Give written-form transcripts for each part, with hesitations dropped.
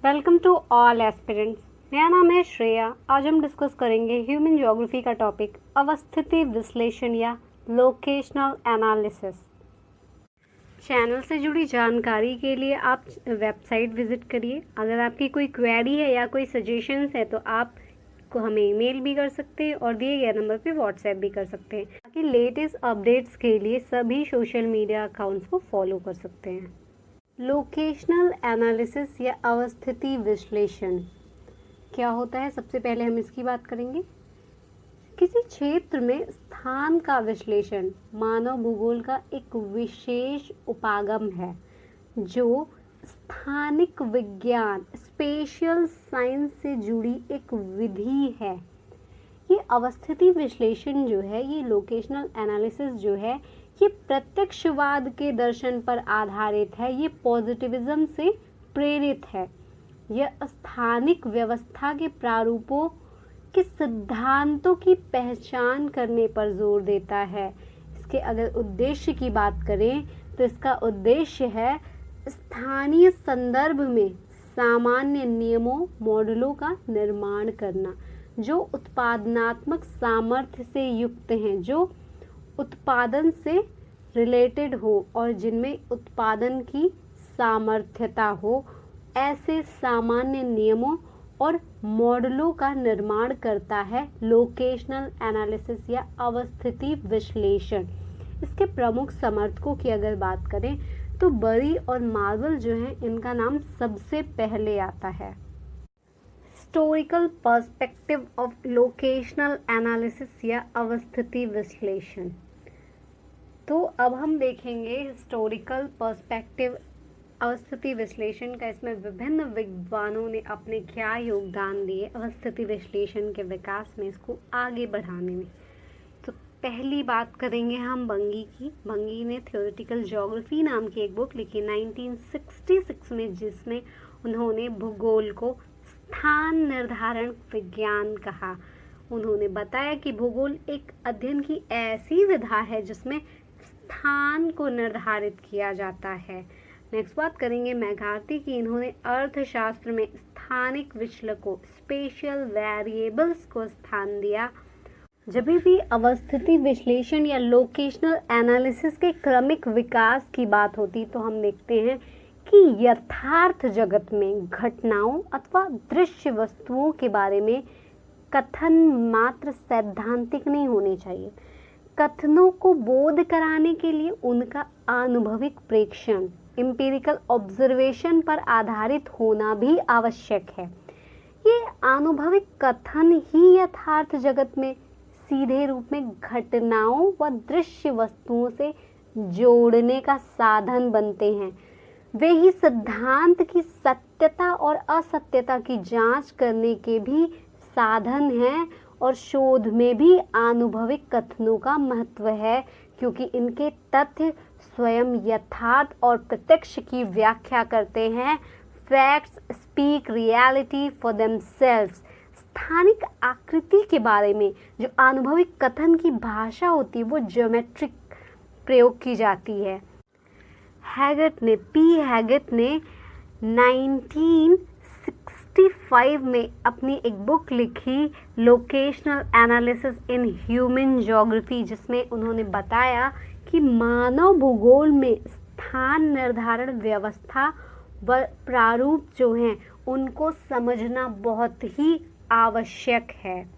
Welcome to all aspirants. मेरा नाम है श्रेया। आज हम डिस्कस करेंगे ह्यूमन ज्योग्राफी का टॉपिक अवस्थिति विश्लेषण या लोकेशनल एनालिसिस। चैनल से जुड़ी जानकारी के लिए आप वेबसाइट विजिट करिए। अगर आपकी कोई क्वेरी है या कोई सजेशंस है तो आप को हमें ईमेल भी कर सकते हैं और दिए गए नंबर पे व्हाट्सएप भी कर सकते हैं। ताकि लेटेस्ट अपडेट्स के लिए सभी सोशल मीडिया अकाउंट्स को फॉलो कर सकते हैं। लोकेशनल एनालिसिस या अवस्थिति विश्लेषण क्या होता है, सबसे पहले हम इसकी बात करेंगे। किसी क्षेत्र में स्थान का विश्लेषण मानव भूगोल का एक विशेष उपागम है जो स्थानिक विज्ञान स्पेशियल साइंस से जुड़ी एक विधि है। ये अवस्थिति विश्लेषण जो है, ये लोकेशनल एनालिसिस जो है, ये प्रत्यक्षवाद के दर्शन पर आधारित है। ये पॉजिटिविज्म से प्रेरित है। यह स्थानिक व्यवस्था के प्रारूपों के सिद्धांतों की पहचान करने पर जोर देता है। इसके अगर उद्देश्य की बात करें तो इसका उद्देश्य है स्थानीय संदर्भ में सामान्य नियमों मॉडलों का निर्माण करना जो उत्पादनात्मक सामर्थ्य से युक्त हैं, जो उत्पादन से रिलेटेड हो और जिनमें उत्पादन की सामर्थ्यता हो। ऐसे सामान्य नियमों और मॉडलों का निर्माण करता है लोकेशनल एनालिसिस या अवस्थिति विश्लेषण। इसके प्रमुख समर्थकों की अगर बात करें तो बरी और मार्वल जो है, इनका नाम सबसे पहले आता है। Historical perspective of locational analysis या अवस्थिति विश्लेषण। तो अब हम देखेंगे हिस्टोरिकल पर्सपेक्टिव अवस्थिति विश्लेषण का। इसमें विभिन्न विद्वानों ने अपने क्या योगदान दिए अवस्थिति विश्लेषण के विकास में, इसको आगे बढ़ाने में। तो पहली बात करेंगे हम बंगी की। बंगी ने थ्योरेटिकल ज्योग्राफी नाम की एक बुक लिखी 1966 में, जिसमें उन्होंने भूगोल को स्थान निर्धारण विज्ञान कहा। उन्होंने बताया कि भूगोल एक अध्ययन की ऐसी विधा है जिसमें स्थान को निर्धारित किया जाता है। नेक्स्ट बात करेंगे मैकार्थी की। इन्होंने अर्थशास्त्र में स्थानिक विचलकों स्पेशियल वेरिएबल्स को स्थान दिया। जब भी अवस्थिति विश्लेषण या लोकेशनल एनालिसिस के क्रमिक विकास की बात होती तो हम देखते हैं कि यथार्थ जगत में घटनाओं अथवा दृश्य वस्तुओं के बारे में कथन मात्र सैद्धांतिक नहीं होने चाहिए। कथनों को बोध कराने के लिए उनका आनुभविक प्रेक्षण एम्पिरिकल ऑब्जर्वेशन पर आधारित होना भी आवश्यक है। ये अनुभविक कथन ही यथार्थ जगत में सीधे रूप में घटनाओं व दृश्य वस्तुओं से जोड़ने का साधन बनते हैं। वे ही सिद्धांत की सत्यता और असत्यता की जांच करने के भी साधन हैं और शोध में भी अनुभविक कथनों का महत्व है, क्योंकि इनके तथ्य स्वयं यथार्थ और प्रत्यक्ष की व्याख्या करते हैं। Facts speak reality for themselves. स्थानिक आकृति के बारे में जो अनुभविक कथन की भाषा होती है वो ज्योमेट्रिक प्रयोग की जाती है। हैगेट ने 1965 में अपनी एक बुक लिखी locational analysis in human geography, जिसमें उन्होंने बताया कि मानव भूगोल में स्थान निर्धारण व्यवस्था व प्रारूप जो हैं उनको समझना बहुत ही आवश्यक है।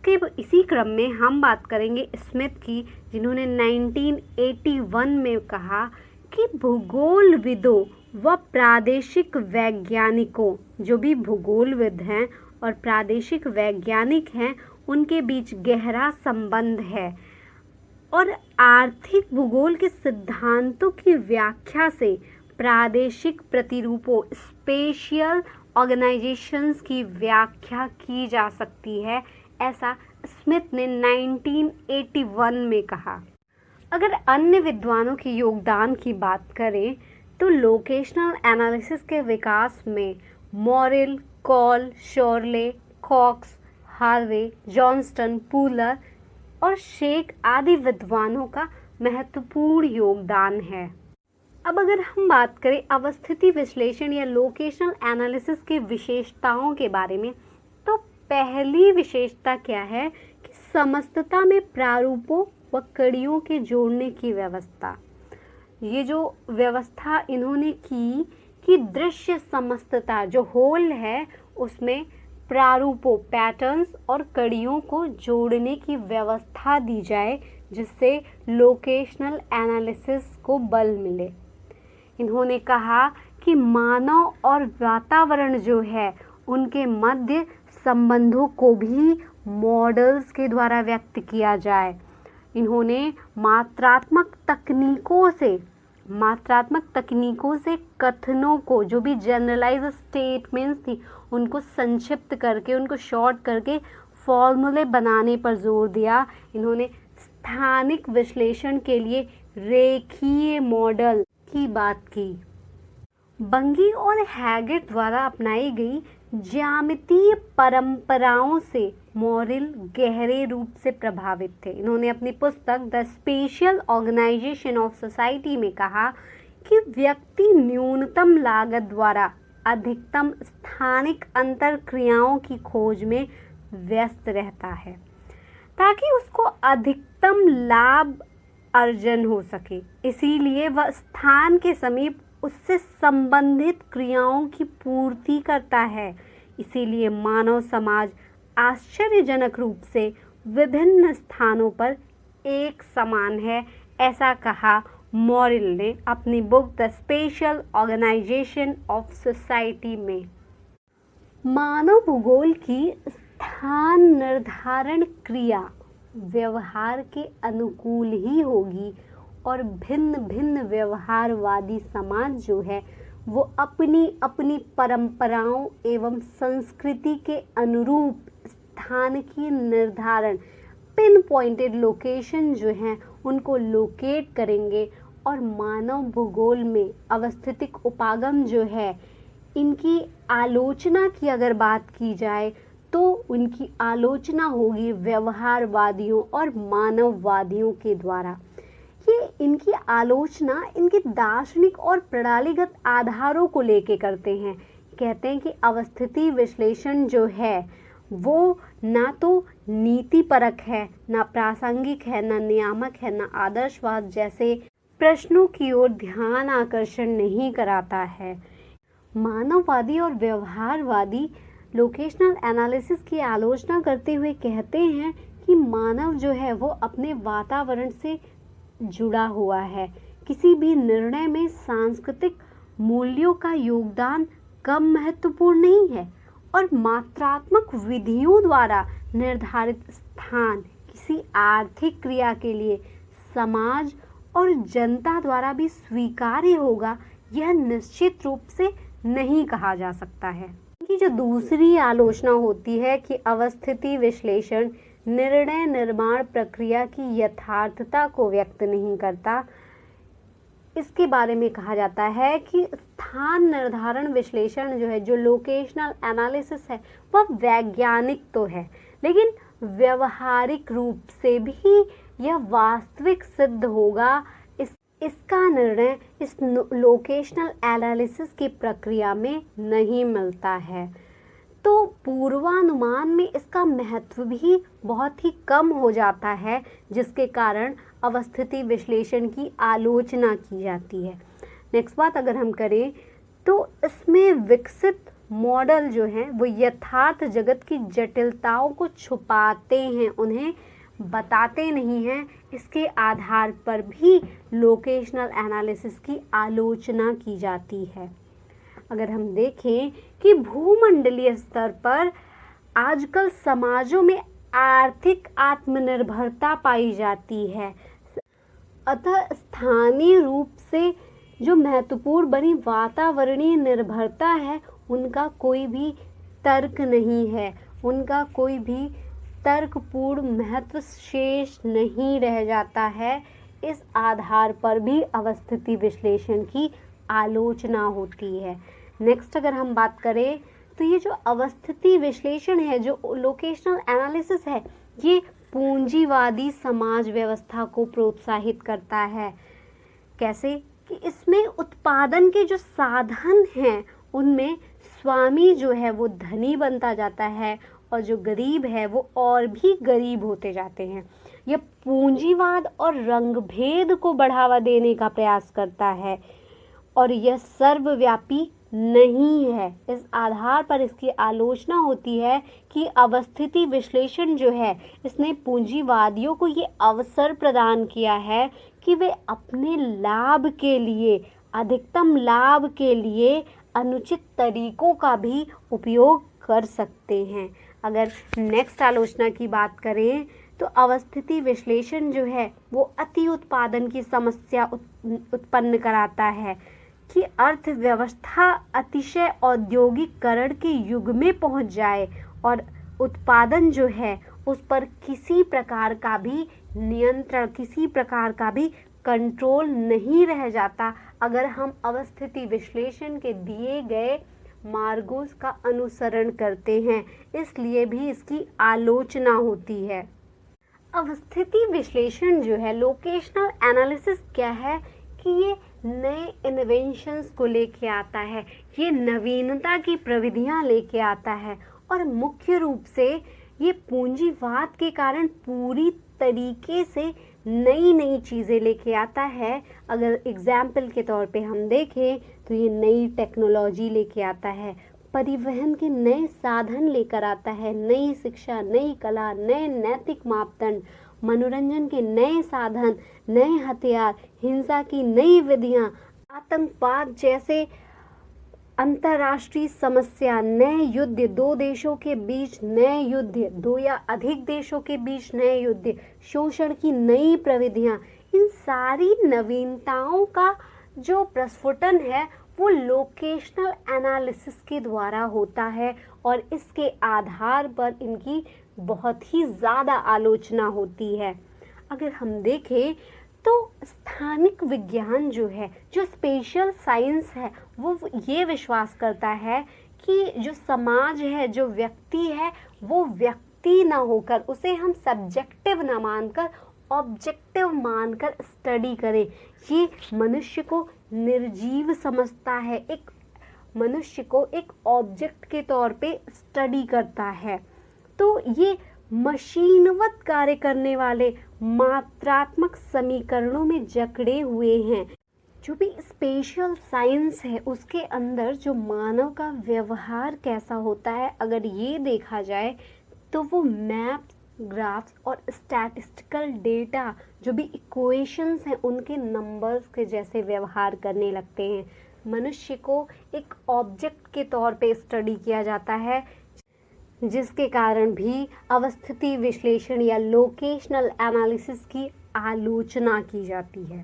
इसी क्रम में हम बात करेंगे स्मिथ की, जिन्होंने 1981 में कहा कि भूगोलविदों व प्रादेशिक वैज्ञानिकों, जो भी भूगोलविद हैं और प्रादेशिक वैज्ञानिक हैं, उनके बीच गहरा संबंध है और आर्थिक भूगोल के सिद्धांतों की व्याख्या से प्रादेशिक प्रतिरूपों स्पेशियल ऑर्गेनाइजेशंस की व्याख्या की जा सकती है, ऐसा स्मिथ ने 1981 में कहा। अगर अन्य विद्वानों के योगदान की बात करें तो लोकेशनल एनालिसिस के विकास में Morrill, Cole, Chorley, Cox, Harvey, Johnston, Pooler और शेख आदि विद्वानों का महत्वपूर्ण योगदान है। अब अगर हम बात करें अवस्थिति विश्लेषण या लोकेशनल एनालिसिस की विशेषताओं के बारे में, तो पहली विशेषता क्या है कि समस्तता में प्रारूपों व कड़ियों के जोड़ने की व्यवस्था। ये जो व्यवस्था इन्होंने की कि दृश्य समस्तता जो होल है उसमें प्रारूपों पैटर्न्स और कड़ियों को जोड़ने की व्यवस्था दी जाए, जिससे लोकेशनल एनालिसिस को बल मिले। इन्होंने कहा कि मानव और वातावरण जो है उनके मध्य संबंधों को भी मॉडल्स के द्वारा व्यक्त किया जाए। इन्होंने मात्रात्मक तकनीकों से कथनों को, जो भी जनरलाइज स्टेटमेंट्स थी, उनको संक्षिप्त करके, उनको शॉर्ट करके फॉर्मूले बनाने पर जोर दिया। इन्होंने स्थानिक विश्लेषण के लिए रेखीय मॉडल की बात की। बंगी और हैगेट द्वारा अपनाई गई ज्यामितीय परंपराओं से मॉरिल गहरे रूप से प्रभावित थे। इन्होंने अपनी पुस्तक the spatial organisation of society में कहा कि व्यक्ति न्यूनतम लागत द्वारा अधिकतम स्थानिक अंतर क्रियाओं की खोज में व्यस्त रहता है ताकि उसको अधिकतम लाभ अर्जन हो सके। इसीलिए वह स्थान के समीप उससे संबंधित क्रियाओं की पूर्ति करता है। इसीलिए मानव समाज आश्चर्यजनक रूप से विभिन्न स्थानों पर एक समान है, ऐसा कहा मॉरिल ने अपनी book the spatial organisation of society में। मानव भूगोल की स्थान निर्धारण क्रिया व्यवहार के अनुकूल ही होगी और भिन्न भिन्न व्यवहारवादी समाज जो है वो अपनी अपनी परंपराओं एवं संस्कृति के अनुरूप स्थान की निर्धारण, पिन पॉइंटेड लोकेशन जो हैं उनको लोकेट करेंगे। और मानव भूगोल में अवस्थितिक उपागम जो है, इनकी आलोचना की अगर बात की जाए तो उनकी आलोचना होगी व्यवहारवादियों और मानववादियों के द्वारा। ये इनकी आलोचना इनके दार्शनिक और प्रणालीगत आधारों को लेके करते हैं। कहते हैं कि अवस्थिति विश्लेषण जो है वो ना तो नीति परक है, ना प्रासंगिक है, ना नियामक है, ना आदर्शवाद जैसे प्रश्नों की ओर ध्यान आकर्षण नहीं कराता है। मानववादी और व्यवहारवादी लोकेशनल एनालिसिस की आलोचना करते हुए कहते हैं कि मानव जो है वो अपने वातावरण से जुड़ा हुआ है। किसी भी निर्णय में सांस्कृतिक मूल्यों का योगदान कम महत्वपूर्ण नहीं है और मात्रात्मक विधियों द्वारा निर्धारित स्थान किसी आर्थिक क्रिया के लिए समाज और जनता द्वारा भी स्वीकार्य होगा, यह निश्चित रूप से नहीं कहा जा सकता है। कि जो दूसरी आलोचना होती है कि अवस्थिति विश्लेषण निर्णय निर्माण प्रक्रिया की यथार्थता को व्यक्त नहीं करता, इसके बारे में कहा जाता है कि स्थान निर्धारण विश्लेषण जो है, जो लोकेशनल एनालिसिस है, वह वैज्ञानिक तो है लेकिन व्यवहारिक रूप से भी यह वास्तविक सिद्ध होगा। इसका निर्णय इस लोकेशनल एनालिसिस की प्रक्रिया में नहीं मिलता है, तो पूर्वानुमान में इसका महत्व भी बहुत ही कम हो जाता है, जिसके कारण अवस्थिति विश्लेषण की आलोचना की जाती है। नेक्स्ट बात अगर हम करें तो इसमें विकसित मॉडल जो हैं वो यथार्थ जगत की जटिलताओं को छुपाते हैं, उन्हें बताते नहीं हैं। इसके आधार पर भी लोकेशनल एनालिसिस की आलोचना की जाती है। अगर हम देखें कि भूमंडलीय स्तर पर आजकल समाजों में आर्थिक आत्मनिर्भरता पाई जाती है, अतः स्थानीय रूप से जो महत्वपूर्ण बनी वातावरणीय निर्भरता है उनका कोई भी तर्क नहीं है, उनका कोई भी तर्कपूर्ण महत्व शेष नहीं रह जाता है। इस आधार पर भी अवस्थिति विश्लेषण की आलोचना होती है। नेक्स्ट अगर हम बात करें तो ये जो अवस्थिति विश्लेषण है, जो लोकेशनल एनालिसिस है, ये पूंजीवादी समाज व्यवस्था को प्रोत्साहित करता है। कैसे कि इसमें उत्पादन के जो साधन हैं उनमें स्वामी जो है वो धनी बनता जाता है और जो गरीब है वो और भी गरीब होते जाते हैं। यह पूंजीवाद और रंगभेद को बढ़ावा देने का प्रयास करता है और यह सर्वव्यापी नहीं है। इस आधार पर इसकी आलोचना होती है कि अवस्थिति विश्लेषण जो है इसने पूंजीवादियों को ये अवसर प्रदान किया है कि वे अपने लाभ के लिए, अधिकतम लाभ के लिए अनुचित तरीकों का भी उपयोग कर सकते हैं। अगर नेक्स्ट आलोचना की बात करें तो अवस्थिति विश्लेषण जो है वो अति उत्पादन की समस्या उत्पन्न कराता है कि अर्थव्यवस्था अतिशय औद्योगिकरण के युग में पहुंच जाए और उत्पादन जो है उस पर किसी प्रकार का भी नियंत्रण, किसी प्रकार का भी कंट्रोल नहीं रह जाता अगर हम अवस्थिति विश्लेषण के दिए गए मार्गों का अनुसरण करते हैं। इसलिए भी इसकी आलोचना होती है। अवस्थिति विश्लेषण जो है, लोकेशनल एनालिसिस क्या है कि ये नए इन्वेंशंस को लेके आता है, ये नवीनता की प्रविधियां लेके आता है और मुख्य रूप से ये पूंजीवाद के कारण पूरी तरीके से नई नई चीज़ें लेके आता है। अगर एग्जाम्पल के तौर पे हम देखें तो ये नई टेक्नोलॉजी लेके आता है, परिवहन के नए साधन लेकर आता है, नई शिक्षा, नई कला, नए नैतिक मापदंड, मनोरंजन के नए साधन, नए हथियार, हिंसा की नई विधियां, आतंकवाद जैसे अंतर्राष्ट्रीय समस्या, नए युद्ध, दो देशों के बीच नए युद्ध, दो या अधिक देशों के बीच नए युद्ध, शोषण की नई प्रविधियां, इन सारी नवीनताओं का जो प्रस्फुटन है वो लोकेशनल एनालिसिस के द्वारा होता है और इसके आधार पर इनकी बहुत ही ज़्यादा आलोचना होती है। अगर हम देखें तो स्थानिक विज्ञान जो है, जो स्पेशल साइंस है, वो ये विश्वास करता है कि जो समाज है, जो व्यक्ति है, वो व्यक्ति ना होकर उसे हम सब्जेक्टिव ना मानकर ऑब्जेक्टिव मानकर स्टडी करें। ये मनुष्य को निर्जीव समझता है, एक मनुष्य को एक ऑब्जेक्ट के तौर पे स्टडी करता है। तो ये मशीनवत कार्य करने वाले मात्रात्मक समीकरणों में जकड़े हुए हैं। जो भी स्पेशल साइंस है उसके अंदर जो मानव का व्यवहार कैसा होता है, अगर ये देखा जाए तो वो मैप्स, ग्राफ्स और स्टैटिस्टिकल डेटा, जो भी इक्वेशंस हैं उनके नंबर्स के जैसे व्यवहार करने लगते हैं। मनुष्य को एक ऑब्जेक्ट के तौर पे स्टडी किया जाता है, जिसके कारण भी अवस्थिति विश्लेषण या लोकेशनल एनालिसिस की आलोचना की जाती है।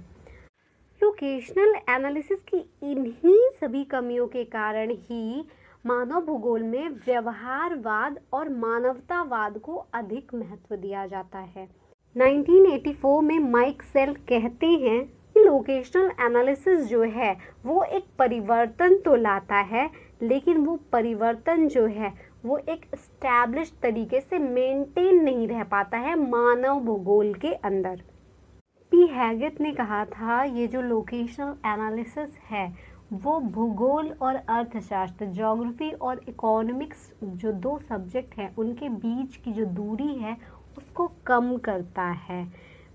लोकेशनल एनालिसिस की इन्हीं सभी कमियों के कारण ही मानव भूगोल में व्यवहारवाद और मानवतावाद को अधिक महत्व दिया जाता है। 1984 में माइक सेल कहते हैं कि लोकेशनल एनालिसिस जो है वो एक परिवर्तन तो लाता है, लेकिन वो परिवर्तन जो है वो एक एस्टैब्लिश तरीके से मेंटेन नहीं रह पाता है मानव भूगोल के अंदर। पी हैगेट ने कहा था ये जो लोकेशनल एनालिसिस है वो भूगोल और अर्थशास्त्र, ज्योग्राफी और इकोनॉमिक्स, जो दो सब्जेक्ट हैं उनके बीच की जो दूरी है उसको कम करता है।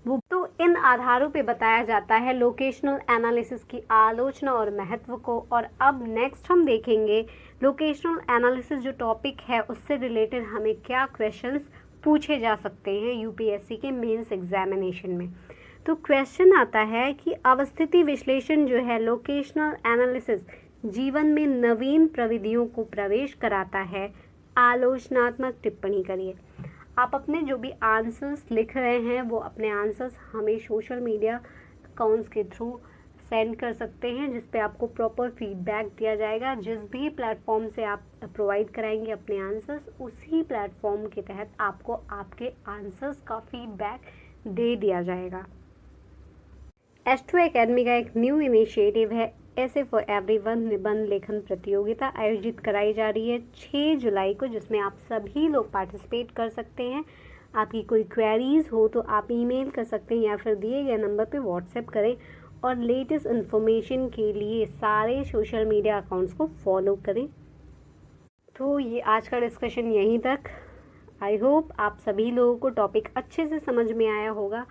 वो तो इन आधारों पे बताया जाता है लोकेशनल एनालिसिस की आलोचना और महत्व को। और अब नेक्स्ट हम देखेंगे लोकेशनल एनालिसिस जो टॉपिक है उससे रिलेटेड हमें क्या क्वेश्चंस पूछे जा सकते हैं यूपीएससी के मेंस एग्जामिनेशन में। तो क्वेश्चन आता है कि अवस्थिति विश्लेषण जो है, लोकेशनल एनालिसिस, जीवन में नवीन प्रविधियों को प्रवेश कराता है, आलोचनात्मक टिप्पणी करिए। आप अपने जो भी आंसर्स लिख रहे हैं वो अपने आंसर्स हमें सोशल मीडिया अकाउंट्स के थ्रू सेंड कर सकते हैं, जिस पे आपको प्रॉपर फीडबैक दिया जाएगा। जिस भी प्लेटफॉर्म से आप प्रोवाइड कराएंगे अपने आंसर्स, उसी प्लेटफॉर्म के तहत आपको आपके आंसर्स का फीडबैक दे दिया जाएगा। एस्ट्रो एकेडमी का एक न्यू इनिशिएटिव है ऐसे फॉर एवरीवन निबंध लेखन प्रतियोगिता आयोजित कराई जा रही है 6 जुलाई को, जिसमें आप सभी लोग पार्टिसिपेट कर सकते हैं। आपकी कोई क्वेरीज हो तो आप ईमेल कर सकते हैं या फिर दिए गए नंबर पे व्हाट्सएप करें और लेटेस्ट इन्फॉर्मेशन के लिए सारे सोशल मीडिया अकाउंट्स को फॉलो करें। तो ये आज का डिस्कशन यहीं तक। आई होप आप सभी लोगों को टॉपिक अच्छे से समझ में आया होगा,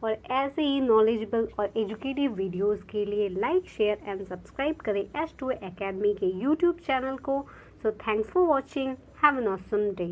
और ऐसे ही नॉलेजेबल और एजुकेटिव वीडियोस के लिए लाइक, शेयर एंड सब्सक्राइब करें H2A Academy के यूट्यूब चैनल को। So thanks for watching, have an awesome day.